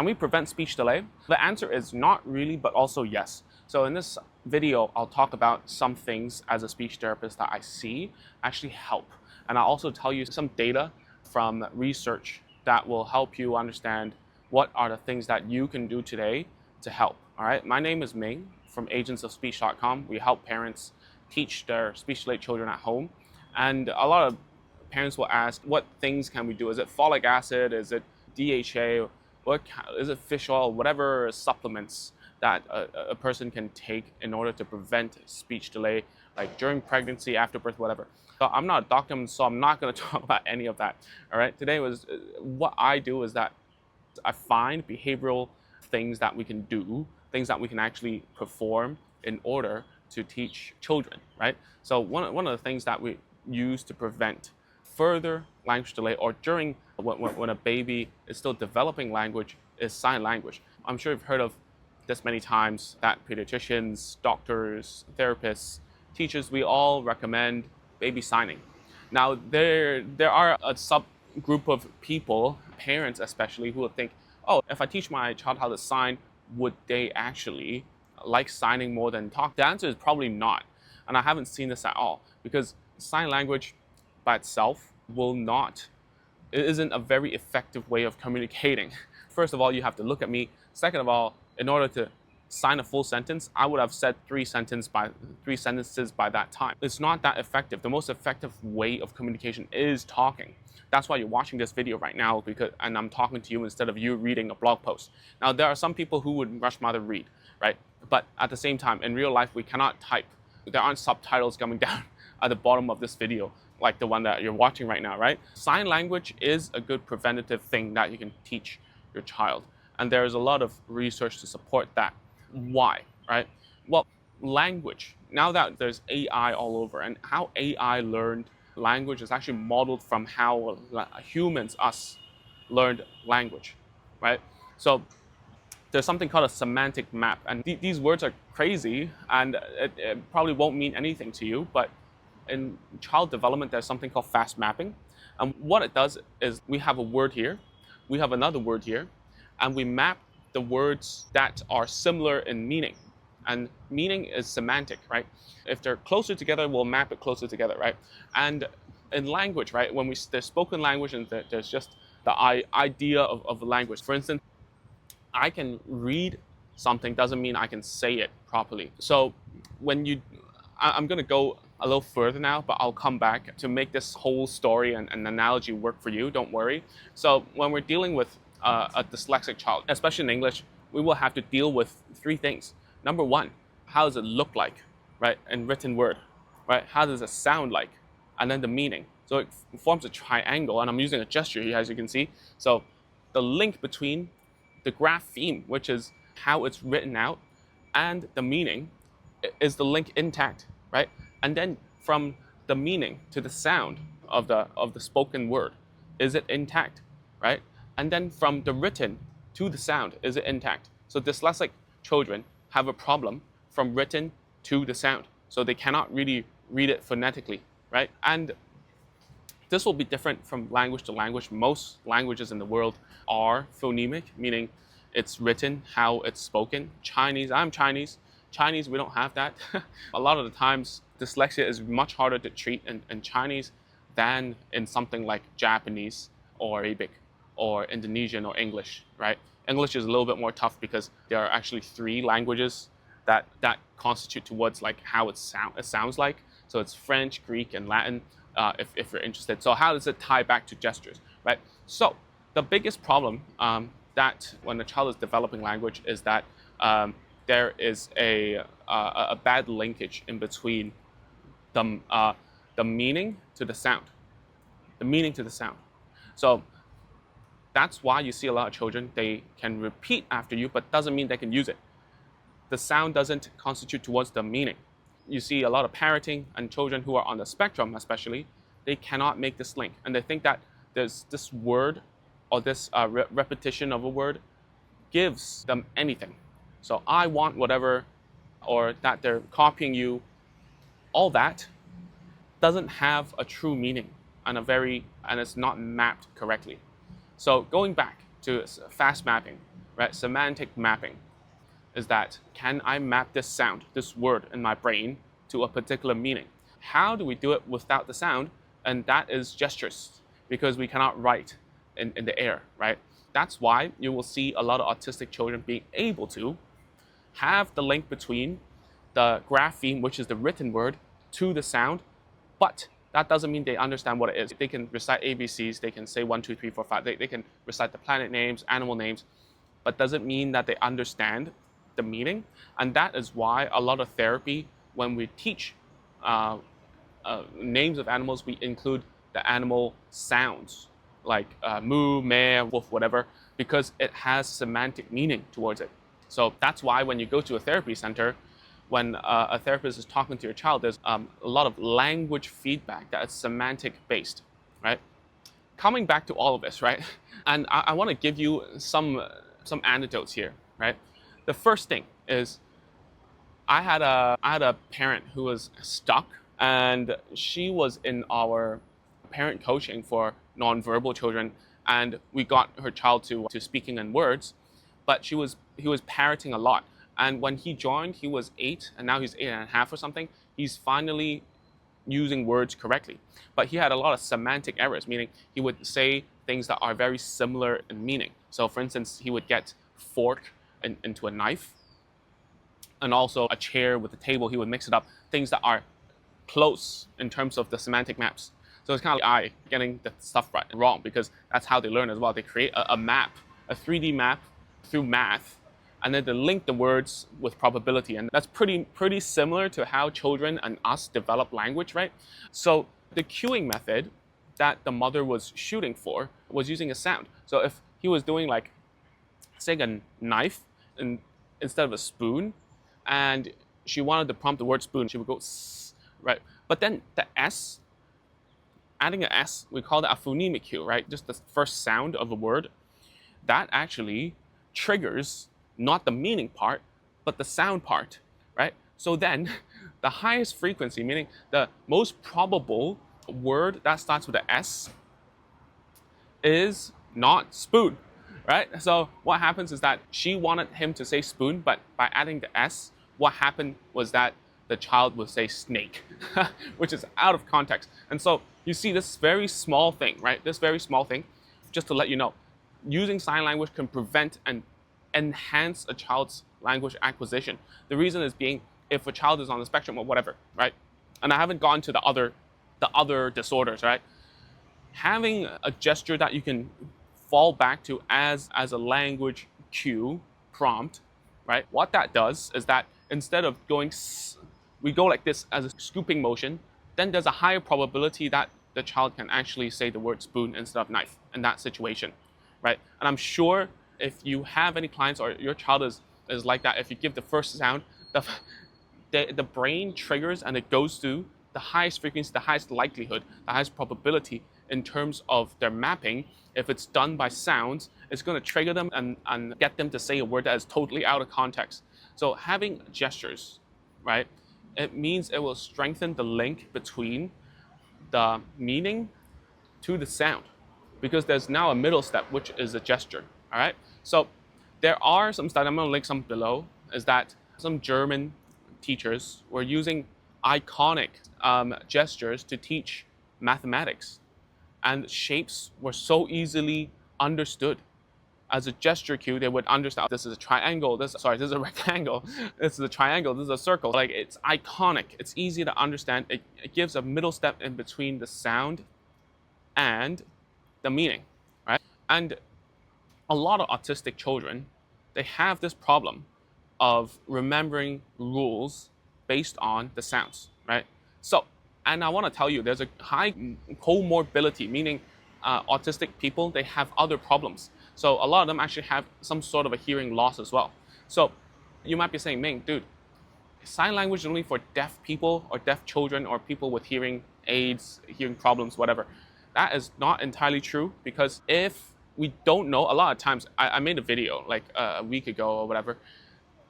Can we prevent speech delay? The answer is not really, but also yes. So in this video, I'll talk about some things as a speech therapist that I see actually help. And I'll also tell you some data from research that will help you understand what are the things that you can do today to help. All right. My name is Ming from agentsofspeech.com. We help parents teach their speech delayed children at home. And a lot of parents will ask, what things can we do? Is it folic acid? Is it DHA? Is it fish oil? Whatever supplements that a person can take in order to prevent speech delay, like during pregnancy, after birth, whatever. So I'm not a doctor, so I'm not going to talk about any of that. All right. Today was what I do is that I find behavioral things that we can do, things that we can actually perform in order to teach children, right? So one of the things that we use to prevent further language delay or during when a baby is still developing language is sign language. I'm sure you've heard of this many times that pediatricians, doctors, therapists, teachers, we all recommend baby signing. Now, there are a subgroup of people, parents especially, who will think, oh, if I teach my child how to sign, would they actually like signing more than talk? The answer is probably not. And I haven't seen this at all, because sign language by itself it isn't a very effective way of communicating. First of all, you have to look at me. Second of all, in order to sign a full sentence, I would have said three sentences by that time. It's not that effective. The most effective way of communication is talking. That's why you're watching this video right now, and I'm talking to you instead of you reading a blog post. Now, there are some people who would much rather read, right? But at the same time, in real life, we cannot type. There aren't subtitles coming down at the bottom of this video, like the one that you're watching right now, right? Sign language is a good preventative thing that you can teach your child. And there's a lot of research to support that. Why, right? Well, language, now that there's AI all over, and how AI learned language is actually modeled from how humans, us, learned language, right? So there's something called a semantic map. And these words are crazy, and it probably won't mean anything to you, but in child development, there's something called fast mapping. And what it does is we have a word here, we have another word here, and we map the words that are similar in meaning. And meaning is semantic, right? If they're closer together, we'll map it closer together, right? And in language, right, when there's spoken language and there's just the idea of language. For instance, I can read something doesn't mean I can say it properly. So I'm going to go a little further now, but I'll come back to make this whole story and analogy work for you. Don't worry. So when we're dealing with a dyslexic child, especially in English, we will have to deal with three things. Number one, how does it look like, right, in written word, right? How does it sound like? And then the meaning. So it forms a triangle, and I'm using a gesture here, as you can see. So the link between the grapheme, which is how it's written out, and the meaning is the link intact, right? And then from the meaning to the sound of the spoken word, is it intact, right? And then from the written to the sound, is it intact? So dyslexic children have a problem from written to the sound. So they cannot really read it phonetically, right? And this will be different from language to language. Most languages in the world are phonemic, meaning it's written how it's spoken. Chinese, I'm Chinese. Chinese, we don't have that. A lot of the times, dyslexia is much harder to treat in Chinese than in something like Japanese or Arabic or Indonesian or English, right? English is a little bit more tough because there are actually three languages that constitute towards like how it sounds like. So it's French, Greek, and Latin, if you're interested. So how does it tie back to gestures, right? So the biggest problem that when a child is developing language is that there is a bad linkage in between the meaning to the sound. The meaning to the sound. So that's why you see a lot of children, they can repeat after you, but doesn't mean they can use it. The sound doesn't constitute towards the meaning. You see a lot of parroting, and children who are on the spectrum especially, they cannot make this link. And they think that there's this word or this repetition of a word gives them anything. So I want whatever, or that they're copying you, all that doesn't have a true meaning and it's not mapped correctly. So going back to fast mapping, right? Semantic mapping is that, can I map this sound, this word in my brain to a particular meaning? How do we do it without the sound? And that is gestures, because we cannot write in the air, right? That's why you will see a lot of autistic children being able to have the link between the grapheme, which is the written word, to the sound, but that doesn't mean they understand what it is. They can recite ABCs, they can say 1, 2, 3, 4, 5, they can recite the planet names, animal names, but doesn't mean that they understand the meaning. And that is why a lot of therapy, when we teach names of animals, we include the animal sounds, like moo, meh, wolf, whatever, because it has semantic meaning towards it. So that's why when you go to a therapy center, when a therapist is talking to your child, there's a lot of language feedback that is semantic based, right? Coming back to all of this, right? And I want to give you some anecdotes here, right? The first thing is, I had a parent who was stuck, and she was in our parent coaching for nonverbal children, and we got her child to speaking in words, but he was parroting a lot. And when he joined, he was 8, and now he's 8.5 or something. He's finally using words correctly. But he had a lot of semantic errors, meaning he would say things that are very similar in meaning. So for instance, he would get fork into a knife, and also a chair with a table, he would mix it up, things that are close in terms of the semantic maps. So it's kind of like getting the stuff right and wrong, because that's how they learn as well. They create a map, a 3D map through math, and then they link the words with probability. And that's pretty similar to how children and us develop language, right? So the cueing method that the mother was shooting for was using a sound. So if he was doing, like, say, a knife instead of a spoon, and she wanted to prompt the word spoon, she would go S, right? But then the S, adding an S, we call that a phonemic cue, right? Just the first sound of a word, that actually triggers not the meaning part, but the sound part, right? So then the highest frequency, meaning the most probable word that starts with an S, is not spoon, right? So what happens is that she wanted him to say spoon, but by adding the S, what happened was that the child would say snake, which is out of context. And so you see this very small thing, right? This very small thing, just to let you know, using sign language can prevent and enhance a child's language acquisition. The reason is being, if a child is on the spectrum or whatever, right? And I haven't gone to the other disorders, right? Having a gesture that you can fall back to as a language cue prompt, right? What that does is that instead of going, we go like this as a scooping motion, then there's a higher probability that the child can actually say the word spoon instead of knife in that situation, right? And I'm sure if you have any clients or your child is like that, if you give the first sound, the brain triggers and it goes to the highest frequency, the highest likelihood, the highest probability in terms of their mapping. If it's done by sounds, it's going to trigger them and get them to say a word that is totally out of context. So having gestures, right, it means it will strengthen the link between the meaning to the sound, because there's now a middle step, which is a gesture, all right? So there are some studies, I'm going to link some below, is that some German teachers were using iconic gestures to teach mathematics, and shapes were so easily understood. As a gesture cue, they would understand, this is a triangle, this is a rectangle, this is a triangle, this is a circle. Like, it's iconic, it's easy to understand. It gives a middle step in between the sound and the meaning, right? And a lot of autistic children, they have this problem of remembering rules based on the sounds, right? So, and I want to tell you, there's a high comorbidity, meaning autistic people, they have other problems. So a lot of them actually have some sort of a hearing loss as well. So you might be saying, Ming, dude, sign language is only for deaf people or deaf children or people with hearing aids, hearing problems, whatever. That is not entirely true, because if we don't know, a lot of times, I made a video like a week ago or whatever,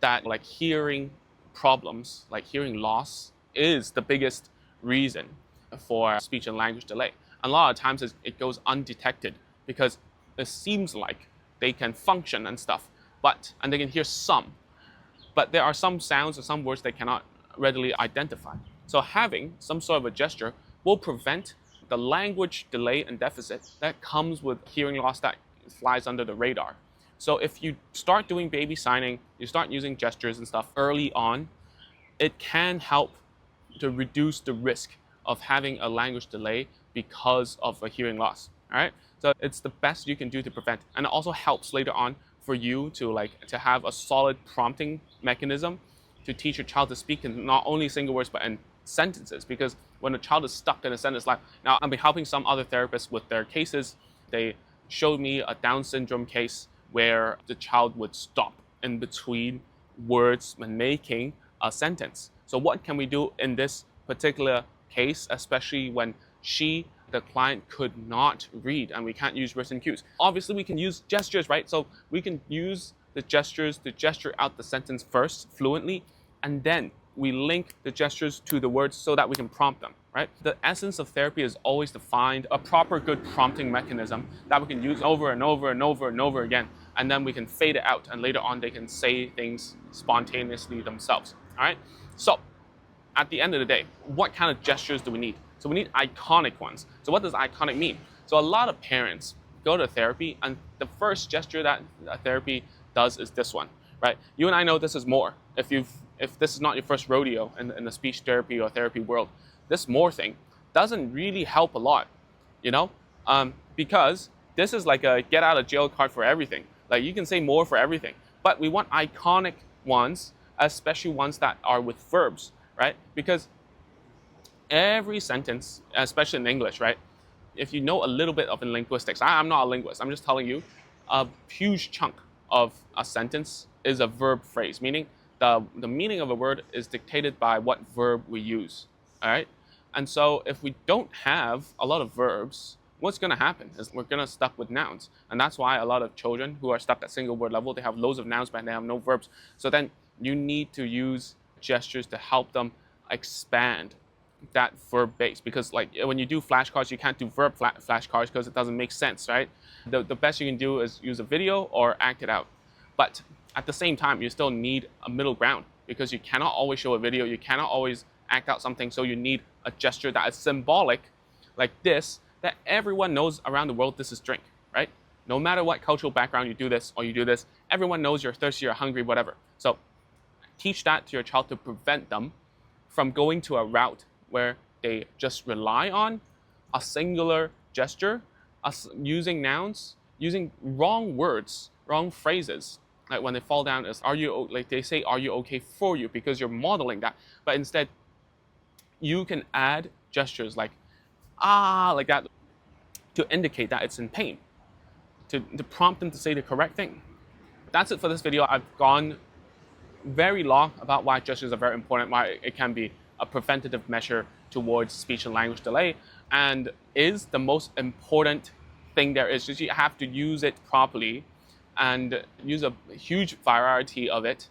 that like hearing problems, like hearing loss, is the biggest reason for speech and language delay. And a lot of times it goes undetected because it seems like they can function and stuff, and they can hear some. But there are some sounds or some words they cannot readily identify. So having some sort of a gesture will prevent the language delay and deficit that comes with hearing loss that flies under the radar. So if you start doing baby signing, you start using gestures and stuff early on, it can help to reduce the risk of having a language delay because of a hearing loss. All right, so it's the best you can do to prevent, and it also helps later on for you to have a solid prompting mechanism to teach your child to speak in not only single words but in sentences. Because when a child is stuck in a sentence, like now I've been helping some other therapists with their cases, they showed me a Down syndrome case where the child would stop in between words when making a sentence. So what can we do in this particular case, especially when the client, could not read and we can't use written cues? Obviously, we can use gestures, right? So we can use the gestures to gesture out the sentence first fluently, and then we link the gestures to the words so that we can prompt them, right? The essence of therapy is always to find a proper good prompting mechanism that we can use over and over and over and over again, and then we can fade it out, and later on they can say things spontaneously themselves, all right? So at the end of the day, what kind of gestures do we need? So we need iconic ones. So what does iconic mean? So a lot of parents go to therapy, and the first gesture that therapy does is this one, right? You and I know this is more. If this is not your first rodeo in the speech therapy or therapy world, this more thing doesn't really help a lot, you know? Because this is like a get out of jail card for everything. Like you can say more for everything, but we want iconic ones, especially ones that are with verbs, right? Because every sentence, especially in English, right? If you know a little bit of linguistics, I'm not a linguist, I'm just telling you, a huge chunk of a sentence is a verb phrase, meaning the meaning of a word is dictated by what verb we use, all right? And so if we don't have a lot of verbs, what's going to happen is we're going to stuck with nouns. And that's why a lot of children who are stuck at single word level, they have loads of nouns, but they have no verbs. So then you need to use gestures to help them expand that verb base, because like when you do flashcards, you can't do verb flashcards because it doesn't make sense, right? The best you can do is use a video or act it out. But at the same time, you still need a middle ground, because you cannot always show a video, you cannot always act out something, so you need a gesture that is symbolic, like this, that everyone knows around the world this is drink, right? No matter what cultural background you do this or you do this, everyone knows you're thirsty or hungry, whatever. So teach that to your child to prevent them from going to a route where they just rely on a singular gesture, using nouns, using wrong words, wrong phrases. Like when they fall down, they say, "Are you okay for you?" Because you're modeling that. But instead, you can add gestures like like that to indicate that it's in pain, to prompt them to say the correct thing. That's it for this video. I've gone very long about why gestures are very important, why it can be a preventative measure towards speech and language delay, and is the most important thing there is. Just you have to use it properly and use a huge variety of it.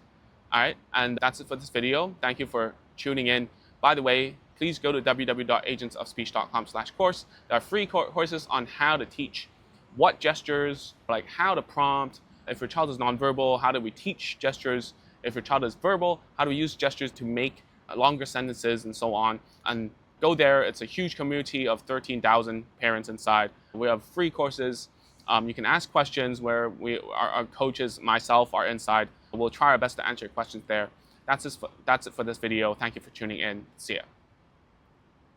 All right, and that's it for this video. Thank you for tuning in. By the way, please go to www.agentsofspeech.com/course. There are free courses on how to teach what gestures, like how to prompt. If your child is nonverbal, how do we teach gestures? If your child is verbal, how do we use gestures to make longer sentences and so on? And go there. It's a huge community of 13,000 parents inside. We have free courses. You can ask questions where our coaches, myself, are inside. We'll try our best to answer your questions there. That's it for this video. Thank you for tuning in. See ya.